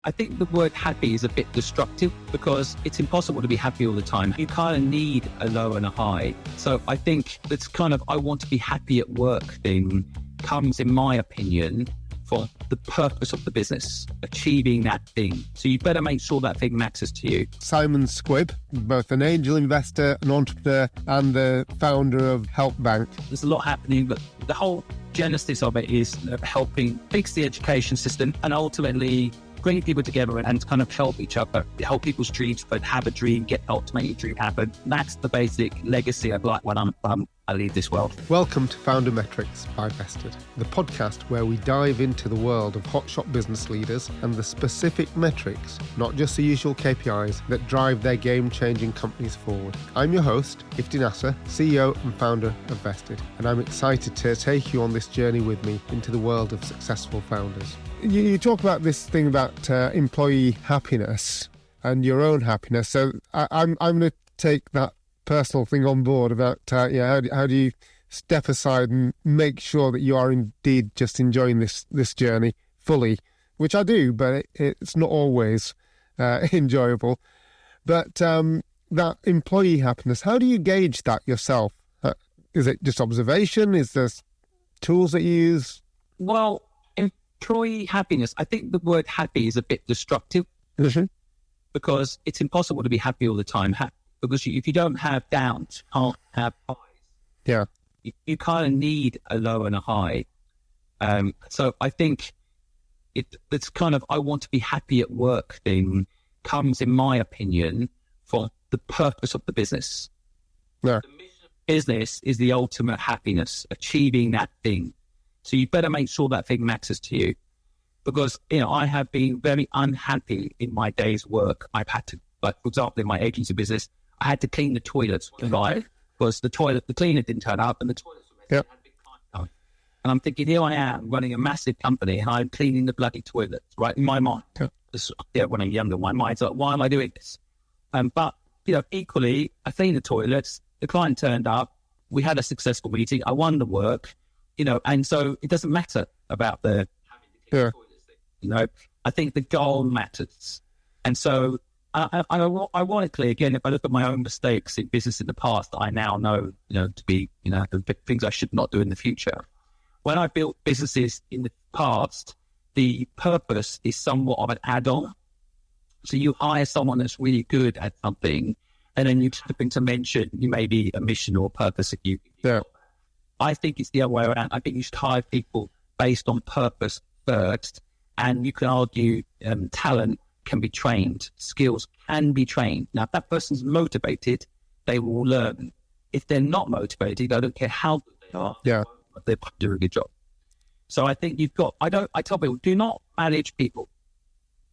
I think the word happy is a bit destructive because it's impossible to be happy all the time. You kind of need a low and a high. So I think it's kind of, I want to be happy at work thing comes, in my opinion, from the purpose of the business, achieving that thing. So you better make sure that thing matters to you. Simon Squibb, both an angel investor, an entrepreneur, and the founder of HelpBnk. There's a lot happening, but the whole genesis of it is helping fix the education system and ultimately bring people together and kind of help each other, help people's dreams, but have a dream, get help to make your dream happen. That's the basic legacy I'd like when I leave this world. Welcome to Founder Metrics by Vested, the podcast where we dive into the world of hotshot business leaders and the specific metrics, not just the usual KPIs, that drive their game-changing companies forward. I'm your host, Ifti Nasser, CEO and founder of Vested, and I'm excited to take you on this journey with me into the world of successful founders. You talk about this thing about employee happiness and your own happiness. So I'm going to take that personal thing on board about how do you step aside and make sure that you are indeed just enjoying this journey fully, which I do, but it's not always enjoyable. But that employee happiness, how do you gauge that yourself? Is it just observation? Is there tools that you use? Well, employee happiness, I think the word happy is a bit destructive because it's impossible to be happy all the time. Because if you don't have downs, you can't have highs. Yeah. You kind of need a low and a high. So I think it's kind of, I want to be happy at work thing comes, in my opinion, from the purpose of the business. Yeah. The mission of business is the ultimate happiness, achieving that thing. So you better make sure that thing matters to you. Because, I have been very unhappy in my day's work. I've had to, for example, in my agency business, I had to clean the toilets, right? Because the cleaner didn't turn up and the toilets were messy. Had big time. And I'm thinking, here I am running a massive company and I'm cleaning the bloody toilets, right? In my mind. When I'm younger, my mind's like, why am I doing this? But, equally, I cleaned the toilets, the client turned up, we had a successful meeting, I won the work, and so it doesn't matter about the having to clean the toilets thing, I think the goal matters. And so, ironically, again, if I look at my own mistakes in business in the past that I now know, to be, the things I should not do in the future. When I built businesses in the past, the purpose is somewhat of an add-on. So you hire someone that's really good at something, and then you happen to mention you may be a mission or purpose if you. I think it's the other way around. I think you should hire people based on purpose first, and you can argue talent can be trained, skills can be trained. Now, if that person's motivated, they will learn. If they're not motivated, I don't care how good they are, they do a good job. So I think I tell people, do not manage people,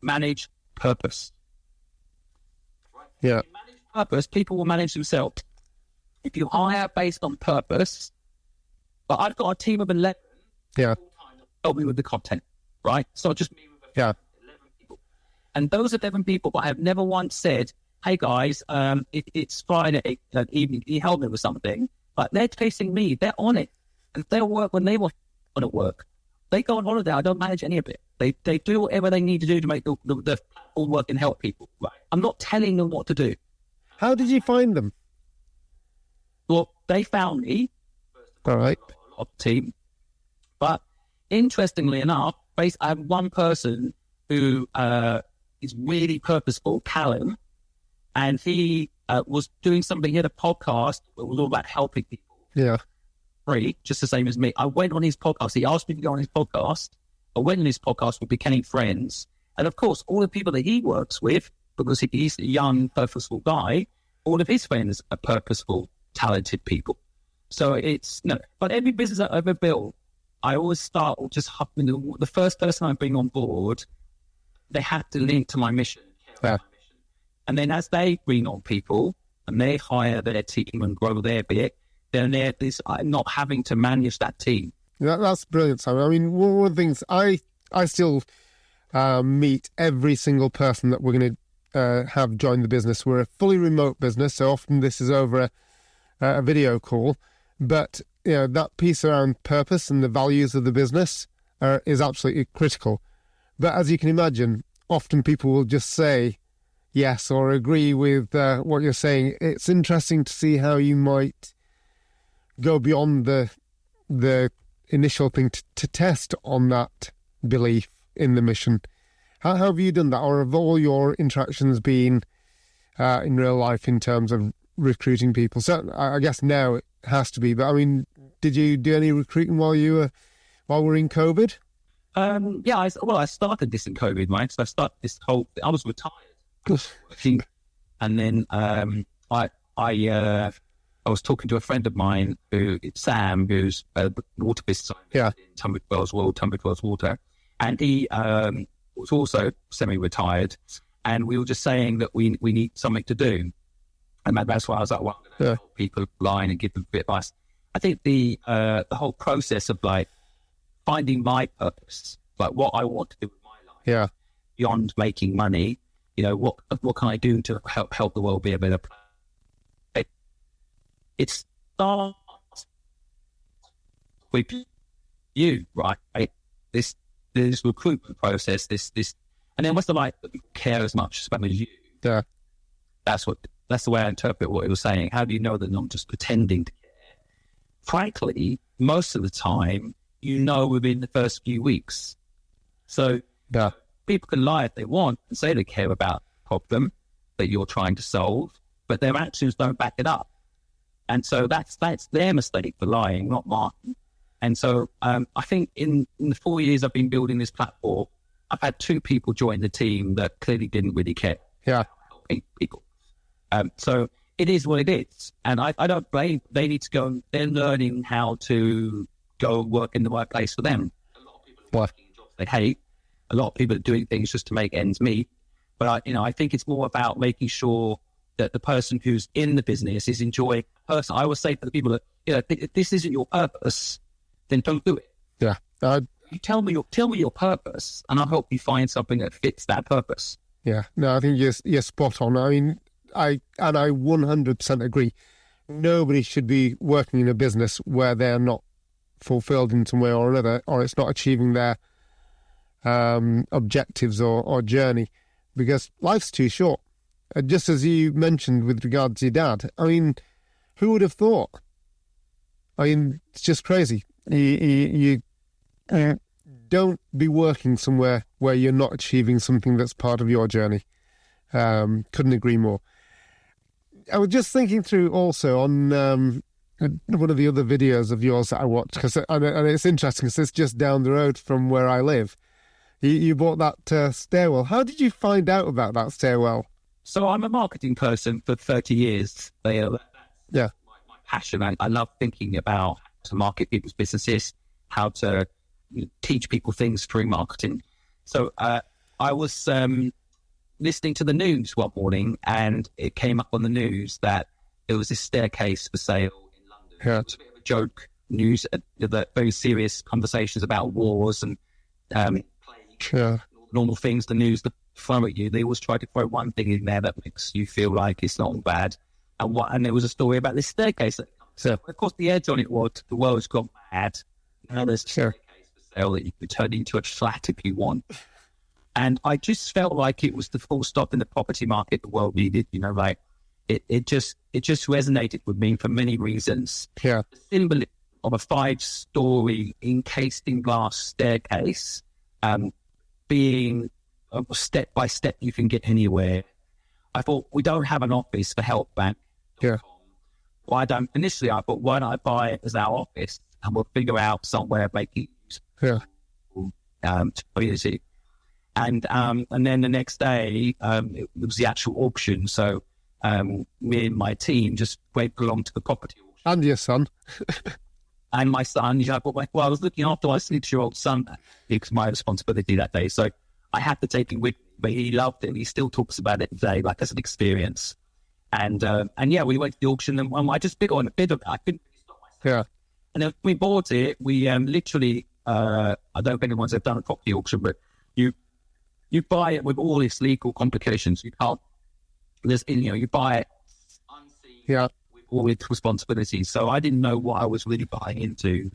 manage purpose. Yeah. If you manage purpose, people will manage themselves. If you hire based on purpose, but I've got a team of 11 full-time that help me with the content, right? So just me with 11 people. And those 11 people, I have never once said, hey guys, it's Friday evening, can you help me with something? But they're chasing me, they're on it. And they'll work when they want to work. They go on holiday, I don't manage any of it. They do whatever they need to do to make the platform work and help people. Right. I'm not telling them what to do. How did you find them? Well, they found me. All right. A lot of the team. But interestingly enough, I have one person who is really purposeful, Callum, and he was doing something, he had a podcast that was all about helping people. Yeah. Free, just the same as me. I went on his podcast. He asked me to go on his podcast. I went on his podcast. We became friends. And of course, all the people that he works with, because he's a young, purposeful guy, all of his friends are purposeful, talented people. So but every business I've ever built, I always start just the first person I bring on board, they have to link to my mission. Yeah. And then as they bring on people and they hire their team and grow their bit, then there's not having to manage that team. That's brilliant, Simon. I mean, one of the things I still meet every single person that we're going to have join the business. We're a fully remote business, so often this is over a video call. But that piece around purpose and the values of the business is absolutely critical. But as you can imagine, often people will just say yes or agree with what you're saying. It's interesting to see how you might go beyond the initial thing to test on that belief in the mission. How have you done that, or have all your interactions been in real life in terms of recruiting people? So I guess now it has to be, but I mean, did you do any recruiting while we're in COVID? I started this in COVID, right? So I was retired, working, and then I was talking to a friend of mine, Sam, who's a water business owner in Tunbridge Wells Water, and he was also semi-retired, and we were just saying that we need something to do, and that's why I was like, well, I'm going to help people line and give them a bit of advice. I think the whole process of like finding my purpose, like what I want to do with my life, beyond making money, what can I do to help the world be a better place? It starts with you, right? This recruitment process, this, and then what's the like that people care as much about as you? Yeah, that's the way I interpret what he was saying. How do you know they're not just pretending to care? Frankly, most of the time, within the first few weeks. So people can lie if they want and say they care about the problem that you're trying to solve, but their actions don't back it up. And so that's their mistake for lying, not mine. And so I think in the 4 years I've been building this platform, I've had 2 people join the team that clearly didn't really care about helping people. So it is what it is. And I don't blame, they need to go, they're learning how to go work in the right place for them. A lot of people are working in jobs they hate. A lot of people are doing things just to make ends meet. But I think it's more about making sure that the person who's in the business is enjoying the person. I always say to the people that, if this isn't your purpose, then don't do it. Yeah. You tell me your purpose, and I'll help you find something that fits that purpose. Yeah. No, I think you're spot on. I mean, I 100% agree. Nobody should be working in a business where they're not fulfilled in some way or another, or it's not achieving their objectives or journey, because life's too short. Just as you mentioned with regards to your dad, I mean, who would have thought? I mean, it's just crazy. You don't be working somewhere where you're not achieving something that's part of your journey. Couldn't agree more. I was just thinking through also on one of the other videos of yours that I watched, and it's interesting because it's just down the road from where I live. You bought that stairwell. How did you find out about that stairwell? So I'm a marketing person for 30 years. That's my passion. I love thinking about how to market people's businesses, how to teach people things through marketing. So I was listening to the news one morning, and it came up on the news that there was this staircase for sale in London. Yeah. It was a bit of a joke news, the very serious conversations about wars and plague, normal things, the news that throw at you. They always try to throw one thing in there that makes you feel like it's not bad. And there was a story about this staircase. So, of course, the edge on it was the world's gone mad. Now there's a staircase for sale that you could turn into a flat if you want. And I just felt like it was the full stop in the property market the world needed. It just resonated with me for many reasons. Yeah. The symbolism of a 5-story encased in glass staircase, being step by step you can get anywhere. I thought, we don't have an office for HelpBnk. Yeah. I thought, why don't I buy it as our office, and we'll figure out somewhere making community. And then the next day, it was the actual auction. So me and my team just went along to the property auction. And your son. And my son, I was looking after my 6-year-old son. It was my responsibility that day. So I had to take him with me, but he loved it. He still talks about it today, like as an experience. And we went to the auction, and I just bid on a bit of it. I couldn't really stop myself. Yeah. And then we bought it. We literally, I don't know if anyone's ever done a property auction, but you buy it with all its legal complications. You can't, you buy it unseen with all its responsibilities. So I didn't know what I was really buying into.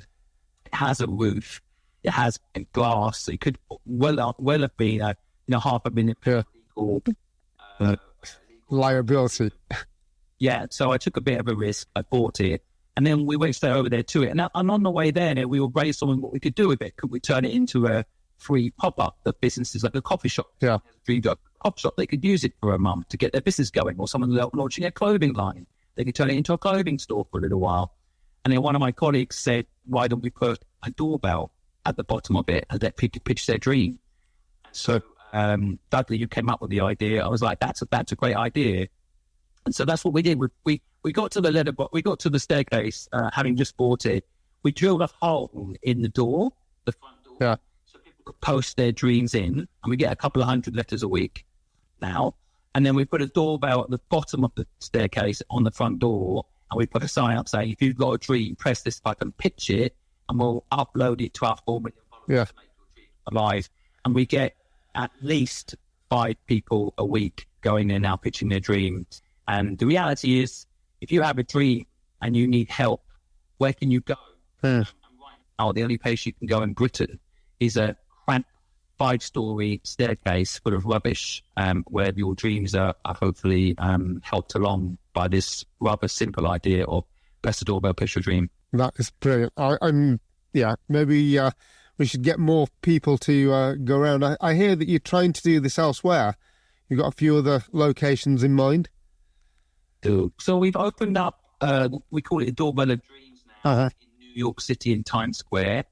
It has a roof. It has glass. It could well have been $500,000 legal, liability. Yeah, so I took a bit of a risk. I bought it, and then we went straight over there to it. And on the way there, we were brainstorming what we could do with it. Could we turn it into a free pop-up that businesses like a coffee shop, dreamed up coffee shop, they could use it for a month to get their business going, or someone launching a clothing line, they could turn it into a clothing store for a little while. And then one of my colleagues said, "Why don't we put a doorbell at the bottom of it and let people pitch their dream?" So Dudley, you came up with the idea. I was like, "That's a great idea." And so that's what we did. We got to we got to the staircase, having just bought it. We drilled a hole in the door, the front door, so people could post their dreams in, and we get a couple of 100 letters a week now. And then we put a doorbell at the bottom of the staircase on the front door, and we put a sign up saying, "If you've got a dream, press this button, pitch it, and we'll upload it to our 4 million followers to make your dream alive." And we get at least 5 people a week going there now pitching their dreams. And the reality is, if you have a dream and you need help, where can you go? Right now, the only place you can go in Britain is a cramped 5-story staircase full of rubbish, where your dreams are hopefully helped along by this rather simple idea of press the doorbell, pitch your dream. That is brilliant. Maybe we should get more people to go around. I hear that you're trying to do this elsewhere. You've got a few other locations in mind. So we've opened up, we call it a Doorbell of Dreams now, in New York City in Times Square.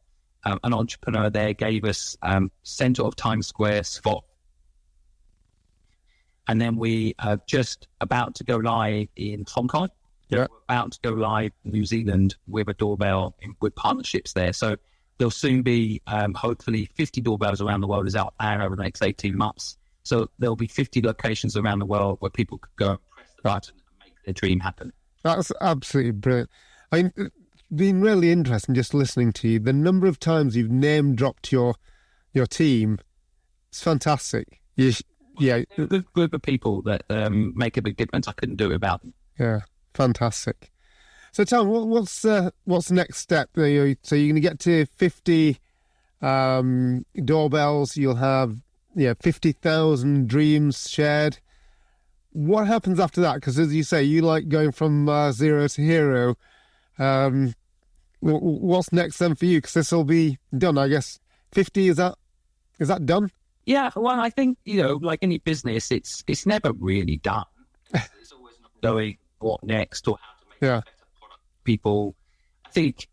An entrepreneur there gave us center of Times Square spot. And then we are just about to go live in Hong Kong. We're about to go live in New Zealand with a doorbell with partnerships there. So there'll soon be hopefully 50 doorbells around the world is out there over the next 18 months. So there'll be 50 locations around the world where people could go and press the button and make their dream happen. That's absolutely brilliant. It's been really interesting just listening to you. The number of times you've name dropped your team, it's fantastic. A good group of people that make a big difference. I couldn't do it without them. Yeah, fantastic. So tell me, what's the next step? So you're going to get to 50 doorbells. You'll have 50,000 dreams shared. What happens after that? Because as you say, you like going from zero to hero. What's next then for you? Because this will be done, I guess. 50, is that done? Yeah, well, I think, like any business, it's never really done. It's always not knowing what next or how to make a better product for people. I think,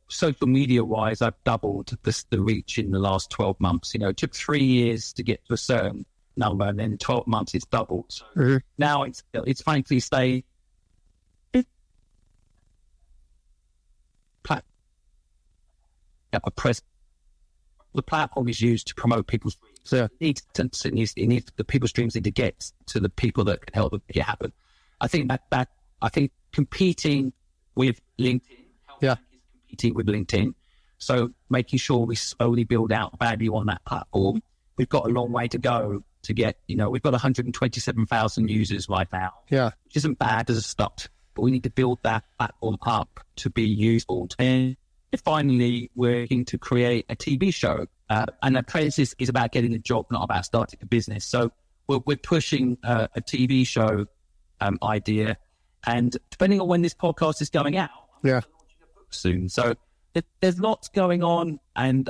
social media-wise, I've doubled the reach in the last 12 months. It took 3 years to get to a certain number, and then 12 months it's doubled. So now it's frankly stay a present. The platform is used to promote people's dreams. So it needs the people's dreams need to get to the people that can help them make it happen. I think I think competing with LinkedIn, HelpBnk is competing with LinkedIn. So making sure we slowly build out value on that platform. We've got a long way to go to get, we've got 127,000 users right now, which isn't bad as a start, but we need to build that platform up to be useful. And finally, we're looking to create a TV show. And the premise is about getting a job, not about starting a business. So we're pushing a TV show idea. And depending on when this podcast is going out, I'm launching a book soon. So there's lots going on, and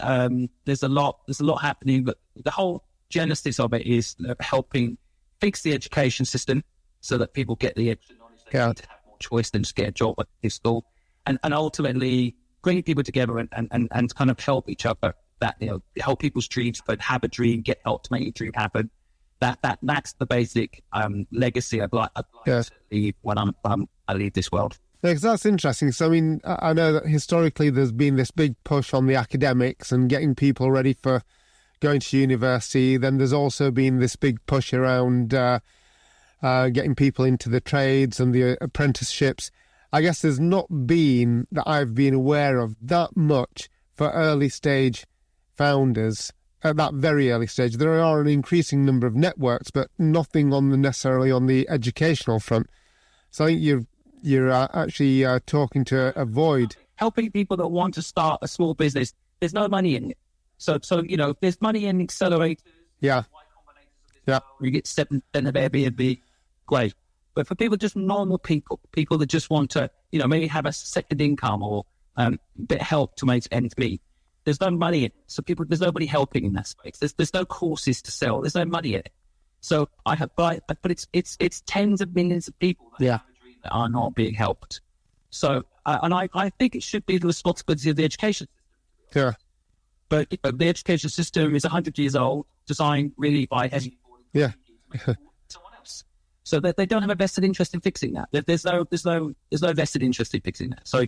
there's a lot happening. But the whole genesis of it is helping fix the education system so that people get the extra knowledge they need to have more choice than just get a job at this school, and ultimately bring people together and kind of help each other. That help people's dreams, but have a dream, get help to make your dream happen. That's the basic legacy I'd like to leave when I leave this world. Yeah, because that's interesting. So, I mean, I know that historically there's been this big push on the academics and getting people ready for going to university. Then there's also been this big push around getting people into the trades and the apprenticeships. I guess there's not been, that I've been aware of, that much for early stage founders at that very early stage. There are an increasing number of networks, but nothing necessarily on the educational front. So I think you're actually talking to avoid helping people that want to start a small business. There's no money in it. So there's money in accelerators. Yeah. Yeah. You get 7% of Airbnb, great. But for people, just normal people that just want to, maybe have a second income or a bit of help to make ends meet, there's no money in it. So there's nobody helping in that space. There's no courses to sell. There's no money in it. So but it's tens of millions of people that are not being helped. So, and I think it should be the responsibility of the education system. Yeah. But the education system is 100 years old, designed really by someone else. So that they don't have a vested interest in fixing that. There's no vested interest in fixing that. So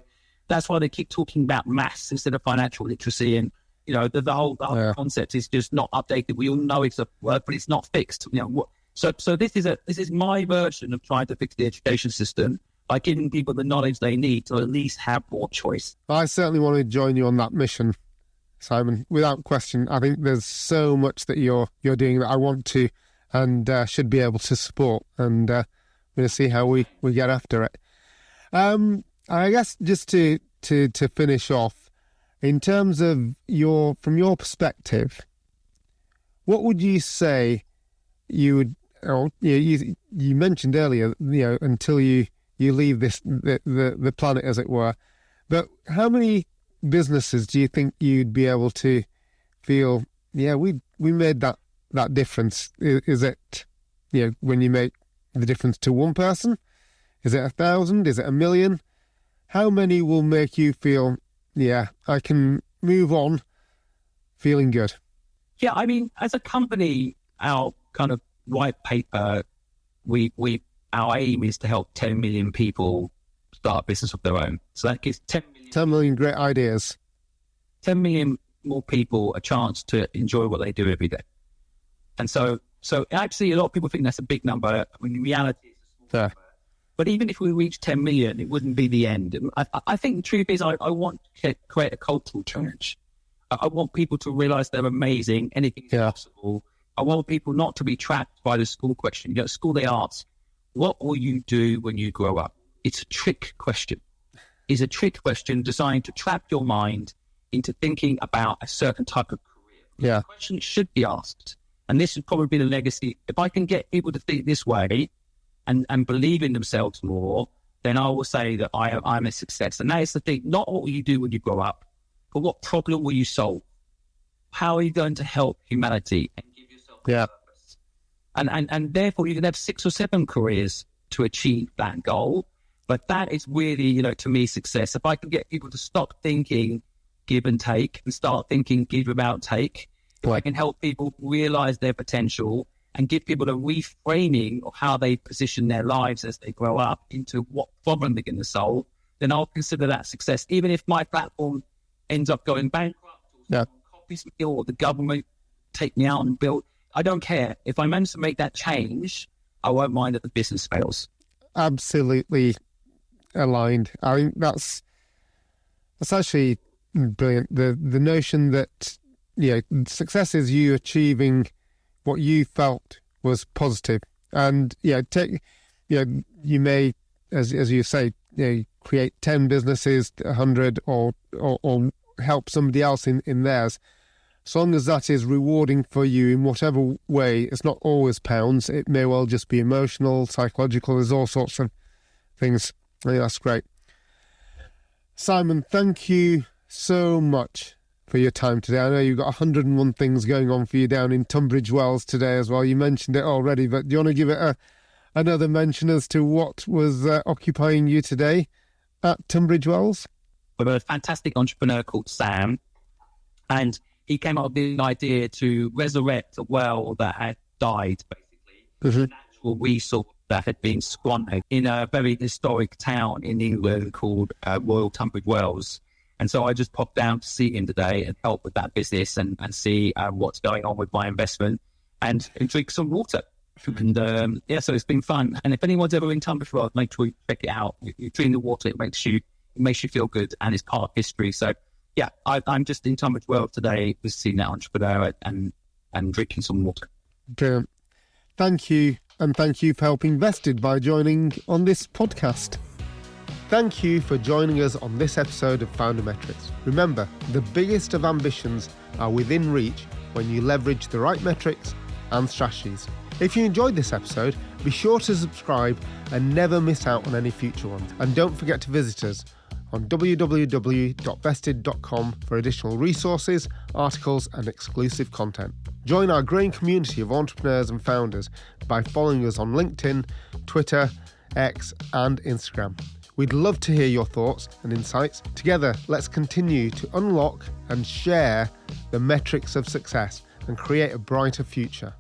that's why they keep talking about maths instead of financial literacy. And the whole concept is just not updated. We all know it's a word, but it's not fixed. So this is my version of trying to fix the education system by giving people the knowledge they need to at least have more choice. I certainly want to join you on that mission, Simon, without question. I think there's so much that you're doing that I want to and should be able to support, and we're going to see how we get after it. I guess just to finish off, in terms of from your perspective, what would you say you would? You mentioned earlier, until you leave the planet, as it were. But how many businesses do you think you'd be able to feel? Yeah, we made that difference. Is it when you make the difference to one person? Is it 1,000? Is it 1,000,000? How many will make you feel, yeah, I can move on feeling good? Yeah, I mean, as a company, our kind of white paper, our aim is to help 10 million people start a business of their own. So that gives 10 million great ideas. 10 million more people a chance to enjoy what they do every day. And so actually a lot of people think that's a big number. When in reality, it's a small number. But even if we reach 10 million, it wouldn't be the end. I think the truth is I want to create a cultural change. I want people to realize they're amazing. Anything is possible. I want people not to be trapped by the school question. At school they ask, what will you do when you grow up? It's a trick question. It's a trick question designed to trap your mind into thinking about a certain type of career. Yeah. The question should be asked. And this would probably be the legacy. If I can get people to think this way and believe in themselves more, then I will say that I'm a success. And that is the thing. Not what will you do when you grow up, but what problem will you solve? How are you going to help humanity and give yourself a purpose? And therefore you can have 6 or 7 careers to achieve that goal. But that is really, to me, success. If I can get people to stop thinking give and take and start thinking give without take, if I can help people realize their potential and give people a reframing of how they position their lives as they grow up into what problem they're going to solve, then I'll consider that success. Even if my platform ends up going bankrupt or copies me or the government take me out and build, I don't care. If I manage to make that change, I won't mind that the business fails. Absolutely aligned. I think that's actually brilliant. The notion that success is you achieving what you felt was positive, and you may, as you say, create 10 businesses, 100, or help somebody else in theirs. As long as that is rewarding for you in whatever way, it's not always pounds. It may well just be emotional, psychological. There's all sorts of things. I think that's great. Simon, thank you so much for your time today. I know you've got 101 things going on for you down in Tunbridge Wells today as well. You mentioned it already, but do you want to give it another mention as to what was occupying you today at Tunbridge Wells? We have a fantastic entrepreneur called Sam, and he came up with the idea to resurrect a well that had died, basically, a natural resource that had been squandered in a very historic town in England called Royal Tunbridge Wells. And so I just popped down to see him today and help with that business and see what's going on with my investment and drink some water. And so it's been fun. And if anyone's ever in Tunbridge Wells, make sure you check it out. You drink the water, it makes you feel good, and it's part of history. So yeah, I'm just in Tunbridge Wells today, visiting that entrepreneur and drinking some water. Brilliant. Thank you, and thank you for helping Vested by joining on this podcast. Thank you for joining us on this episode of Founder Metrics. Remember, the biggest of ambitions are within reach when you leverage the right metrics and strategies. If you enjoyed this episode, be sure to subscribe and never miss out on any future ones. And don't forget to visit us on www.vested.com for additional resources, articles, and exclusive content. Join our growing community of entrepreneurs and founders by following us on LinkedIn, Twitter, X, and Instagram. We'd love to hear your thoughts and insights. Together, let's continue to unlock and share the metrics of success and create a brighter future.